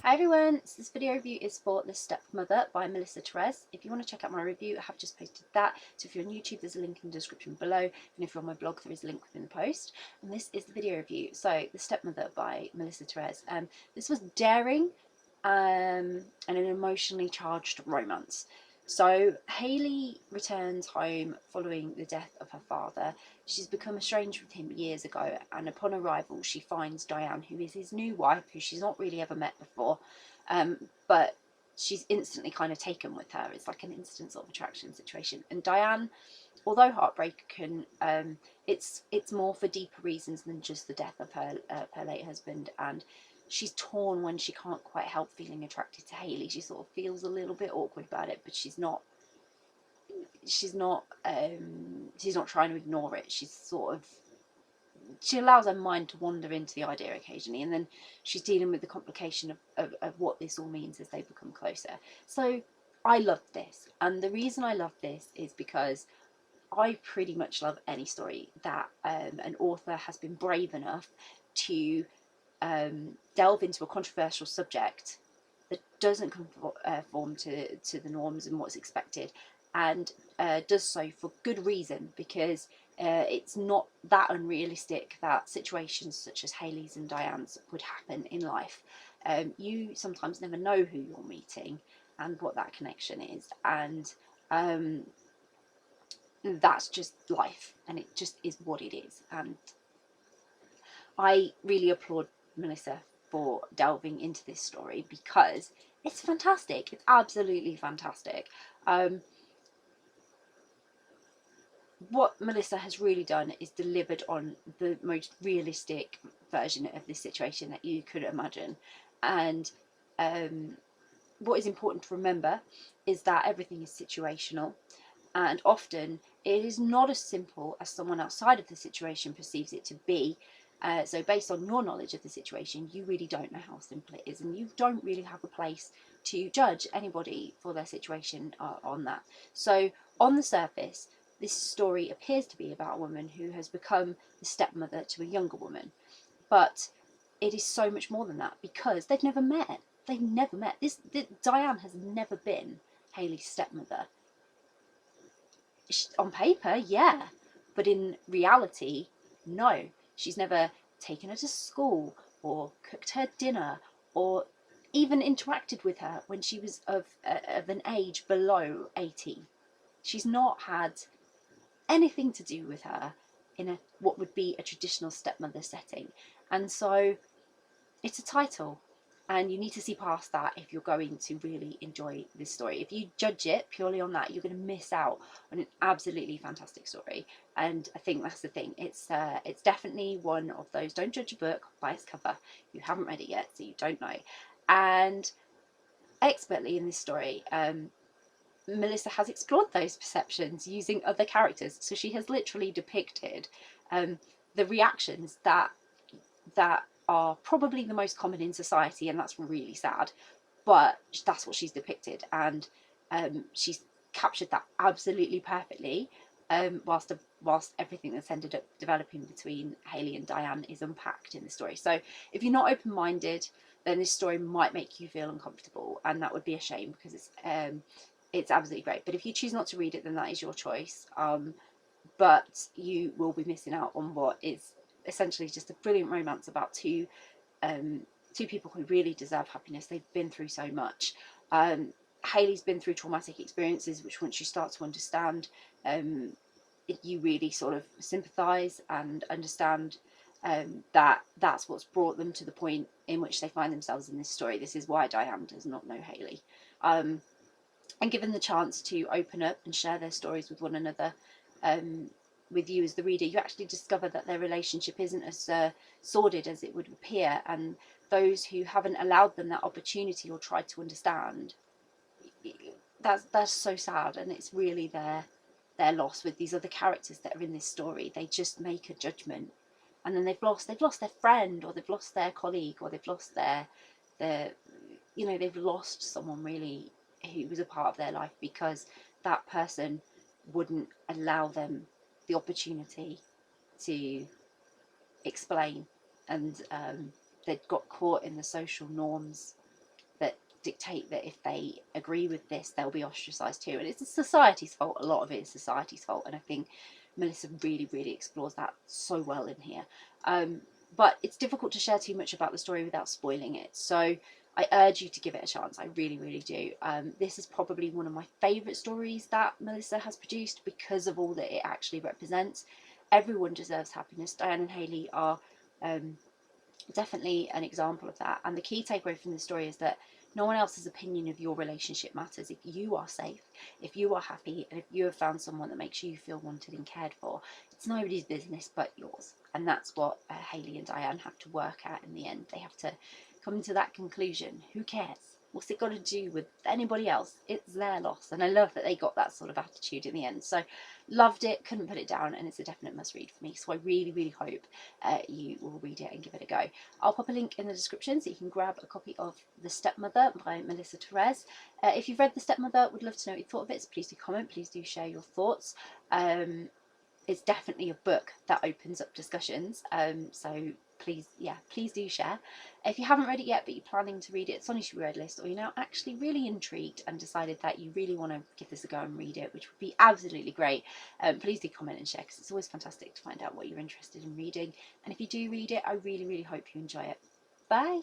Hi everyone, so this video review is for The Stepmother by Tereze. If you want to check out my review, I have just posted that. So if you're on YouTube, there's a link in the description below, and if you're on my blog, there is a link within the post. And this is the video review. So The Stepmother by Tereze. This was daring and an emotionally charged romance. So Hayley returns home following the death of her father. She's become estranged with him years ago, and upon arrival she finds Diane, who is his new wife, who she's not really ever met before, but she's instantly kind of taken with her. It's like an instant sort of attraction situation. And Diane, although heartbroken, it's more for deeper reasons than just the death of her late husband, and she's torn when she can't quite help feeling attracted to Hayley. She sort of feels a little bit awkward about it, but she's not trying to ignore it. She allows her mind to wander into the idea occasionally, and then she's dealing with the complication of what this all means as they become closer. So I loved this, and the reason I love this is because I pretty much love any story that an author has been brave enough to delve into a controversial subject that doesn't conform to the norms and what's expected, and does so for good reason, because it's not that unrealistic that situations such as Hayley's and Diane's would happen in life. You sometimes never know who you're meeting and what that connection is, and that's just life, and it just is what it is. And I really applaud Melissa for delving into this story, because it's fantastic. It's absolutely fantastic. What Melissa has really done is delivered on the most realistic version of this situation that you could imagine. And what is important to remember is that everything is situational, and often it is not as simple as someone outside of the situation perceives it to be. So based on your knowledge of the situation, you really don't know how simple it is, and you don't really have a place to judge anybody for their situation on that. So on the surface, this story appears to be about a woman who has become the stepmother to a younger woman, but it is so much more than that, because they've never met. They've never met. Diane has never been Hayley's stepmother. On paper, yeah, but in reality, no. She's never taken her to school, or cooked her dinner, or even interacted with her when she was of an age below 18. She's not had anything to do with her in what would be a traditional stepmother setting. And so it's a title, and you need to see past that if you're going to really enjoy this story. If you judge it purely on that, you're going to miss out on an absolutely fantastic story. And I think that's the thing. It's definitely one of those, don't judge a book by its cover. You haven't read it yet, so you don't know. And expertly in this story, Melissa has explored those perceptions using other characters. So she has literally depicted the reactions that are probably the most common in society, and that's really sad, but that's what she's depicted, and she's captured that absolutely perfectly, whilst everything that's ended up developing between Hayley and Diane is unpacked in the story. So if you're not open-minded, then this story might make you feel uncomfortable, and that would be a shame, because it's absolutely great. But if you choose not to read it, then that is your choice, but you will be missing out on what is essentially just a brilliant romance about two people who really deserve happiness. They've been through so much. Hayley's been through traumatic experiences, which once you start to understand, you really sort of sympathise and understand that that's what's brought them to the point in which they find themselves in this story. This is why Diane does not know Hayley. And given the chance to open up and share their stories with one another, with you as the reader, you actually discover that their relationship isn't as sordid as it would appear, and those who haven't allowed them that opportunity or tried to understand, that's so sad, and it's really their loss. With these other characters that are in this story, they just make a judgment, and then they've lost their friend, or they've lost their colleague, or they've lost their they've lost someone really who was a part of their life, because that person wouldn't allow them the opportunity to explain, and they'd got caught in the social norms dictate that if they agree with this, they'll be ostracised too. And it's society's fault. A lot of it is society's fault. And I think Melissa really, really explores that so well in here. But it's difficult to share too much about the story without spoiling it. So I urge you to give it a chance. I really, really do. This is probably one of my favourite stories that Melissa has produced because of all that it actually represents. Everyone deserves happiness. Diane and Hayley are definitely an example of that. And the key takeaway from the story is that no one else's opinion of your relationship matters. If you are safe, if you are happy, and if you have found someone that makes you feel wanted and cared for, it's nobody's business but yours. And that's what Hayley and Diane have to work at in the end. They have to come to that conclusion. Who cares? What's it got to do with anybody else? It's their loss. And I love that they got that sort of attitude in the end. So loved it, couldn't put it down, and it's a definite must read for me. So I really, really hope you will read it and give it a go. I'll pop a link in the description so you can grab a copy of The Stepmother by Melissa Tereze. If you've read The Stepmother, would love to know what you thought of it. So please do comment, please do share your thoughts. It's definitely a book that opens up discussions. So please, yeah, please do share. If you haven't read it yet but you're planning to read it, it's on your to be read list, or you're now actually really intrigued and decided that you really want to give this a go and read it, which would be absolutely great, please do comment and share, because it's always fantastic to find out what you're interested in reading. And if you do read it, I really, really hope you enjoy it. Bye.